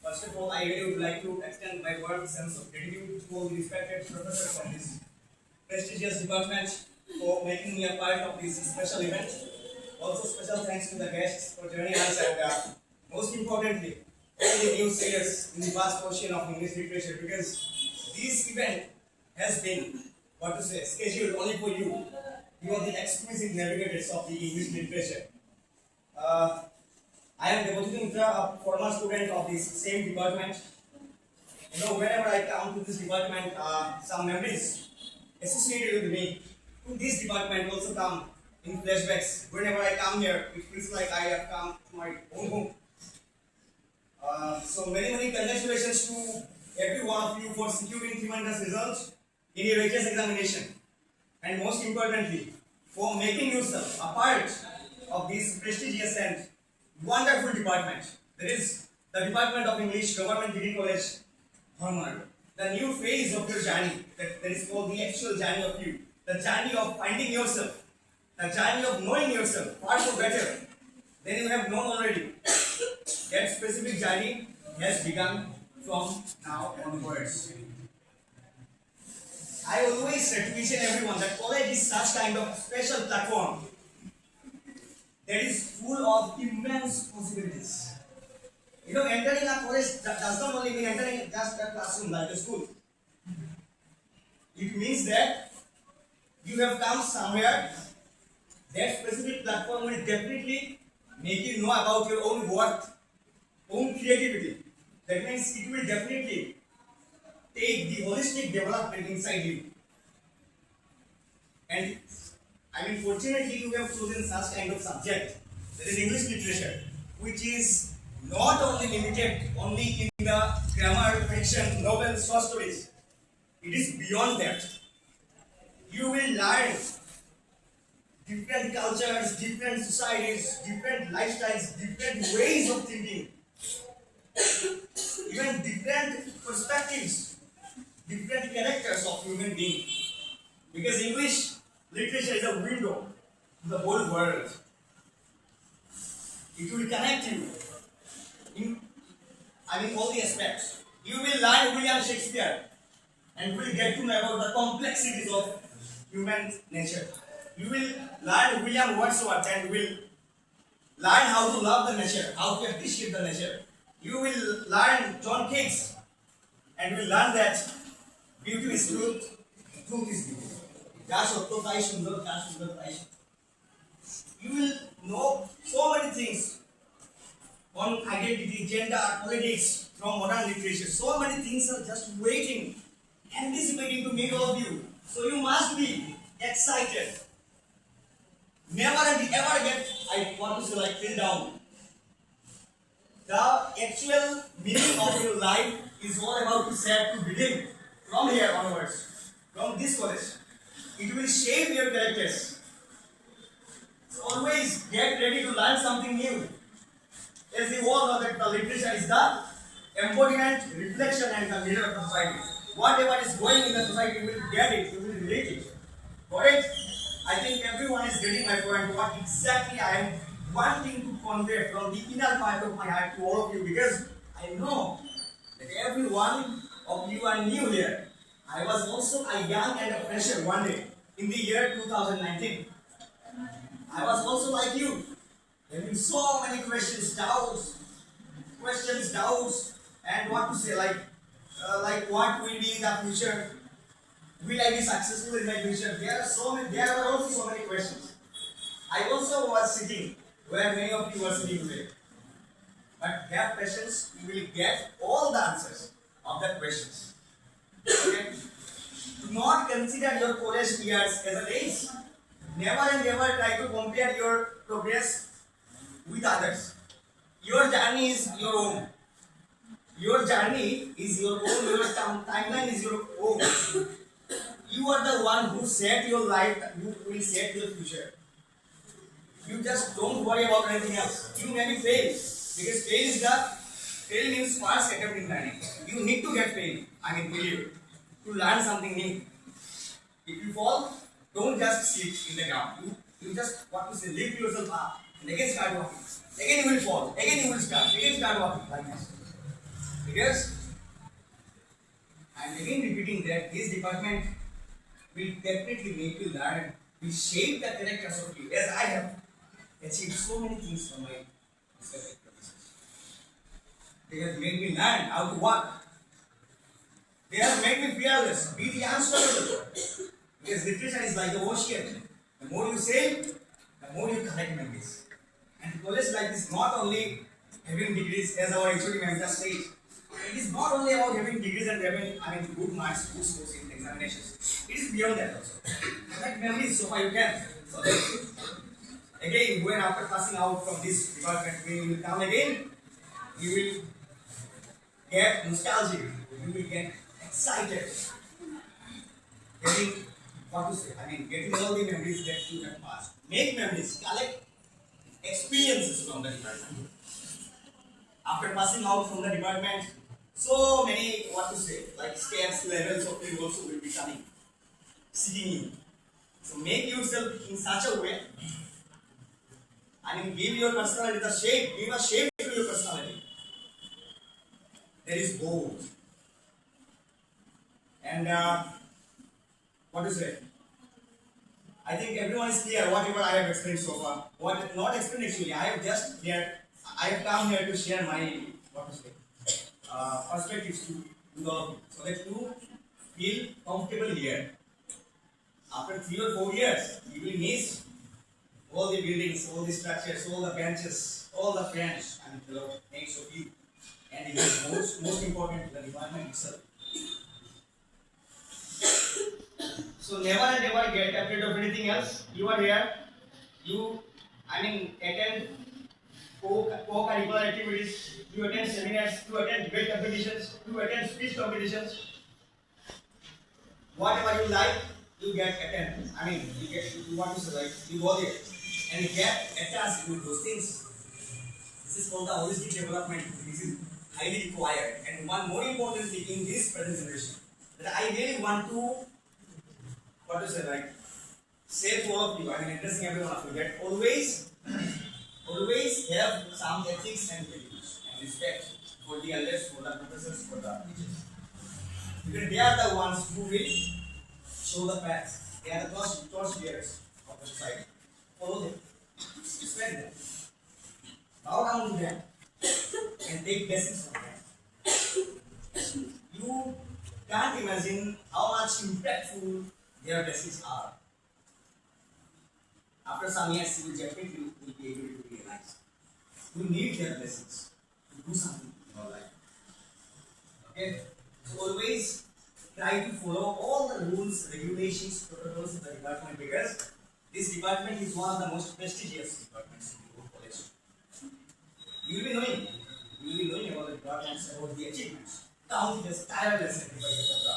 First of all, I really would like to extend my warm sense of gratitude to all the respected professors from this prestigious department for making me a part of this special event. Also, special thanks to the guests for joining us and most importantly, all the new sayers in the vast portion of English literature because this event has been, what to say, scheduled only for you. You are the exquisite navigators of the English literature. Uh, I am Debojit Mitra, a former student of this same department. Whenever I come to this department, some memories associated with me to this department also come in flashbacks. Whenever I come here, it feels like I have come to my own home. So many congratulations to every one of you for securing tremendous results in your HS examination, and most importantly, for making yourself a part of this prestigious and wonderful department. That is the Department of English, Government Degree College, Hormone. The new phase of your journey, that is called the actual journey of you, the journey of finding yourself, the journey of knowing yourself far more better than you have known already. That specific journey has begun from now onwards. I always say to each and everyone that college is such kind of special platform that is full of immense possibilities. Entering a college does not only mean entering just a classroom like a school. It means that you have come somewhere. That specific platform will definitely make you know about your own worth, own creativity. That means it will definitely take the holistic development inside you. And fortunately, you have chosen such kind of subject, that is English literature, which is not only limited only in the grammar, fiction, novels, short stories. It is beyond that. You will learn different cultures, different societies, different lifestyles, different ways of thinking, even different perspectives, different characters of human beings. Because English literature is a window to the whole world. It will connect you in all the aspects. You will learn William Shakespeare and will get to know about the complexities of human nature. You will learn William Wordsworth and will learn how to love the nature, how to appreciate the nature. You will learn John Keats and will learn that beauty is truth, truth is beauty. You will know so many things on identity, gender, politics from modern literature. So many things are just waiting, anticipating to meet all of you. So you must be excited. Never and ever get, feel down. The actual meaning of your life is all about to set to begin from here onwards, from this college. It will shape your characters. So always get ready to learn something new. As you all know that the literature is the embodiment, reflection and the mirror of the society. Whatever is going in the society, you will get it, you will relate it. Correct? I think everyone is getting my point, what exactly I am wanting to convey from the inner part of my heart to all of you, because I know that every one of you are new here. I was also a young and a fresher one day in the year 2019. I was also like you, having so many questions, doubts, and what to say, like what will be in the future? Will I be successful in my future? There were also so many questions. I also was sitting where many of you are sitting today. But have patience, you will get all the answers of the questions. Okay? Do not consider your college years as a race. Never and never try to compare your progress with others. Your journey is your own. Your journey is your own. Your timeline is your own. You are the one who set your life, who will set your future. You just don't worry about anything else. You maybe fail. Because fail means first attempt in learning. You need to get failure, to learn something new. If you fall, don't just sit in the ground. You just, lift yourself up and again start walking. Again you will fall. Again you will start. Again start walking like this. Because I am again repeating that this department will definitely make you learn, will shape the characters of you. As I have achieved so many things from my respective professors. They have made me learn how to work. They have made me fearless, be the unstoppable. Because literature is like the ocean. The more you sail, the more you collect memories. And college like this not only having degrees, as our HOD ma'am just said, it is not only about having degrees and having good marks, good scores in examinations. It is beyond that also. Collect memories so far you can. So that again, when after passing out from this department, when you will come again, you will get nostalgic, you will get excited, getting what to say, getting all the memories that you have passed. Make memories, collect experiences from the department. After passing out from the department, so many what to say, like steps, levels of you also will be coming, seeking you. So make yourself in such a way, give your personality the shape, give a shape to your personality. There is bold. And what to say? I think everyone is clear whatever I have explained so far. What not explained actually, I have come here to share my what to say perspectives to all of you, so that you feel comfortable here. After 3 or 4 years, you will miss all the buildings, all the structures, all the benches, all the friends, fellow mates of you. And it is most important, the department itself. So never and never get afraid of anything else. You are here. You, attend co-curricular activities. You attend seminars. You attend debate competitions. You attend speech competitions. Whatever you like, you get attend. You want to say like you go there and you get attached with those things. This is called the holistic development. This is highly required. And one more important thing in this present generation that I really want to say to all of you, addressing every one of you, that always have some ethics and values and respect for the elders, for the professors, for the teachers. Because they are the ones who will show the path. They are the torch bearers of the society. Follow them, respect them, bow down to them, and take lessons from them. You can't imagine how much impactful their blessings are. After some years, you will definitely be able to realize you need their blessings to do something in your life. Okay? So always try to follow all the rules, regulations, protocols of the department, because this department is one of the most prestigious departments in the whole college. You will be knowing about the departments, about the achievements, countless, tireless sacrifices of the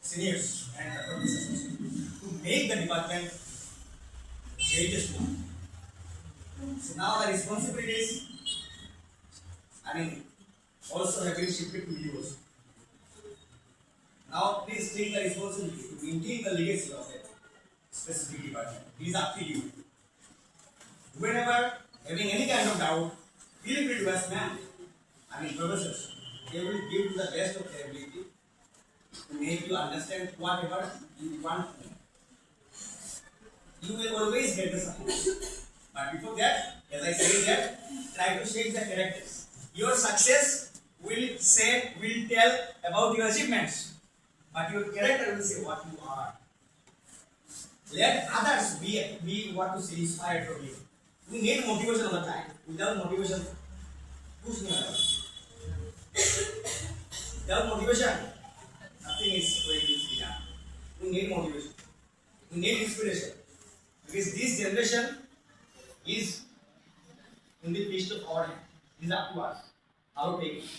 seniors and the professors to make the department greatest one. So now the responsibilities, also have been shifted to you also. Now please take the responsibility to maintain the legacy of that specific department. It is up to you. Whenever having any kind of doubt, feel free to ask ma'am. Professors, they will give you the best of their ability to make you understand whatever you want to know. You will always get the support. But before that, as I said that, try to shape the characters. Your success will tell about your achievements. But your character will say what you are. Let others be what to say inspired from you. We need motivation all the time. Without motivation, who's going to without motivation, nothing is going to be done. We need motivation. We need inspiration. Because this generation is in the fist of our hand. It is up to us. How to take it.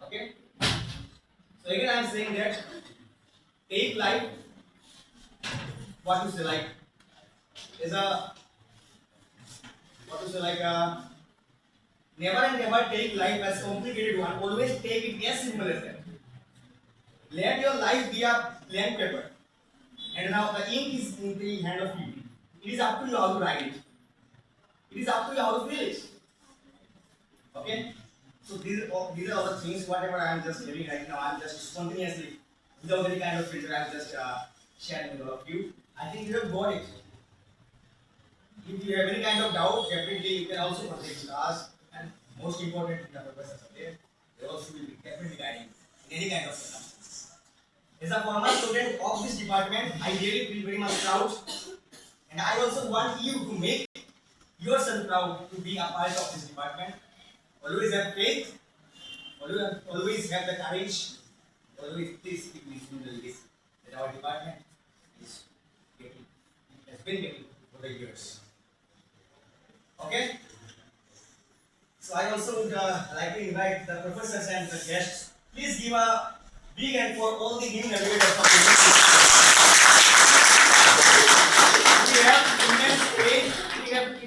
Okay? So again I am saying that take life, never and never take life as complicated one. Always take it as simple as that. Let your life be a blank paper. And now the ink is in the hand of you. It is up to you how to write it. It is up to you how to feel it. Okay? So these are all the things. Whatever I am just giving right now, I am just spontaneously, without any kind of filter, I am just sharing with all of you. I think you have got it. If you have any kind of doubt, definitely you can also contact us. And most important, the professors are there. They also will be definitely guiding in any kind of circumstances. As a former student of this department, I really feel very much proud, and I also want you to make yourself proud to be a part of this department. Always have faith, always have the courage, always please keep me in the list that our department is getting, has been getting for the years. Okay? So I also would like to invite the professors and the guests. Please give a big hand for all the new navigators of the university. We have immense faith, we have